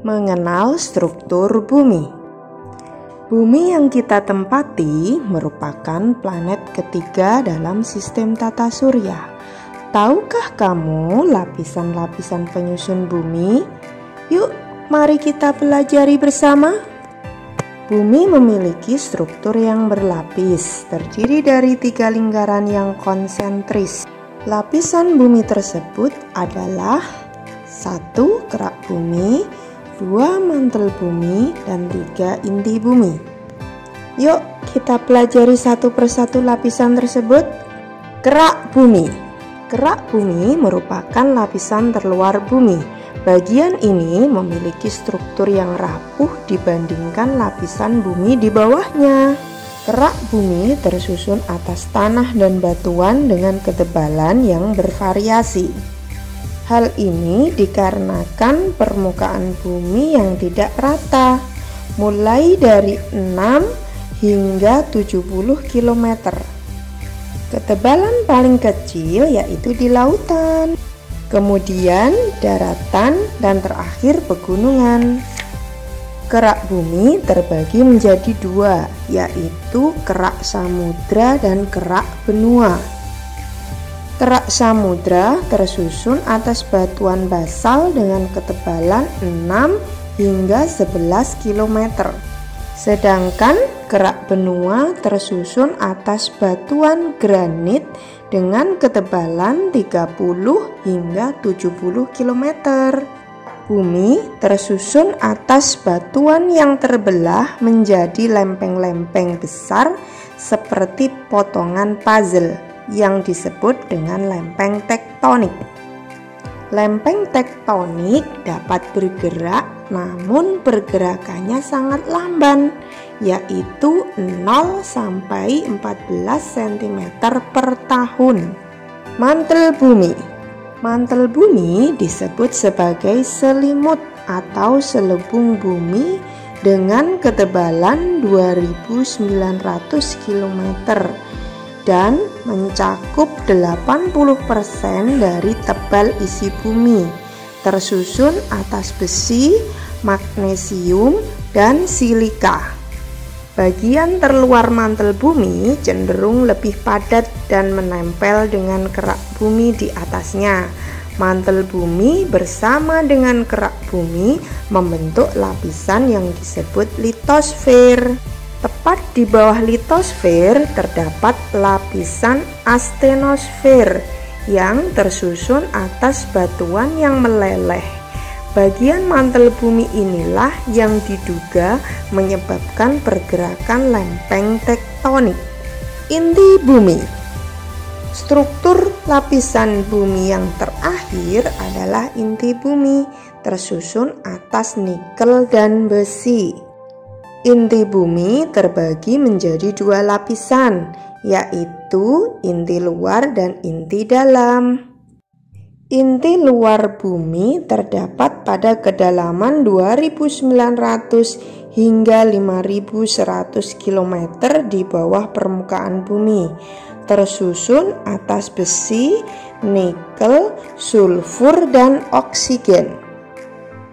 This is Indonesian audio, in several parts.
Mengenal struktur bumi. Bumi yang kita tempati merupakan planet ketiga dalam sistem tata surya. Tahukah kamu lapisan-lapisan penyusun bumi? Yuk, mari kita pelajari bersama. Bumi memiliki struktur yang berlapis, terdiri dari 3 lingkaran yang konsentris. Lapisan bumi tersebut adalah 1. Kerak bumi, 2. Mantel bumi, dan 3. Inti bumi. Yuk kita pelajari satu persatu lapisan tersebut. Kerak bumi. Kerak bumi merupakan lapisan terluar bumi. Bagian ini memiliki struktur yang rapuh dibandingkan lapisan bumi di bawahnya. Kerak bumi tersusun atas tanah dan batuan dengan ketebalan yang bervariasi. Hal ini dikarenakan permukaan bumi yang tidak rata, mulai dari 6 hingga 70 km. Ketebalan paling kecil yaitu di lautan, kemudian daratan, dan terakhir pegunungan. Kerak bumi terbagi menjadi 2, yaitu kerak samudra dan kerak benua. Kerak samudra tersusun atas batuan basal dengan ketebalan 6 hingga 11 km. Sedangkan kerak benua tersusun atas batuan granit dengan ketebalan 30 hingga 70 km. Bumi tersusun atas batuan yang terbelah menjadi lempeng-lempeng besar seperti potongan puzzle yang disebut dengan lempeng tektonik. Lempeng tektonik dapat bergerak, namun pergerakannya sangat lamban, yaitu 0 sampai 14 cm per tahun. Mantel bumi. Mantel bumi disebut sebagai selimut atau selubung bumi dengan ketebalan 2900 km dan mencakup 80% dari tebal isi bumi, tersusun atas besi, magnesium, dan silika. Bagian terluar mantel bumi cenderung lebih padat dan menempel dengan kerak bumi di atasnya. Mantel bumi bersama dengan kerak bumi membentuk lapisan yang disebut litosfer. Tepat di bawah litosfer terdapat lapisan astenosfer yang tersusun atas batuan yang meleleh. Bagian mantel bumi inilah yang diduga menyebabkan pergerakan lempeng tektonik. Inti bumi. Struktur lapisan bumi yang terakhir adalah inti bumi, tersusun atas nikel dan besi. Inti bumi terbagi menjadi 2 lapisan, yaitu inti luar dan inti dalam. Inti luar bumi terdapat pada kedalaman 2900 hingga 5100 km di bawah permukaan bumi, tersusun atas besi, nikel, sulfur, dan oksigen.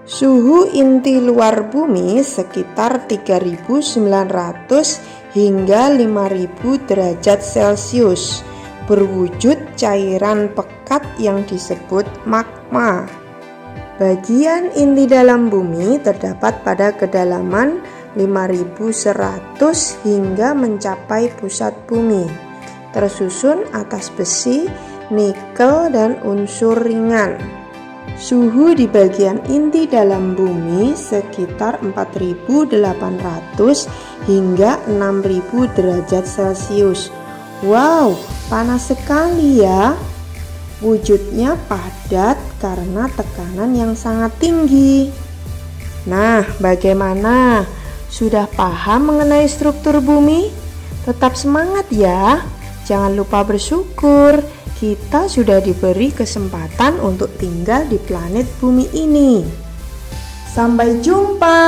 Suhu inti luar bumi sekitar 3900 hingga 5000 derajat Celcius, berwujud cairan pekat yang disebut magma. Bagian inti dalam bumi terdapat pada kedalaman 5100 hingga mencapai pusat bumi, tersusun atas besi, nikel, dan unsur ringan. Suhu di bagian inti dalam bumi sekitar 4800 hingga 6000 derajat Celcius. Wow, panas sekali ya. Wujudnya padat karena tekanan yang sangat tinggi. Nah, bagaimana? Sudah paham mengenai struktur bumi? Tetap semangat ya. Jangan lupa bersyukur. Kita sudah diberi kesempatan untuk tinggal di planet bumi ini. Sampai jumpa.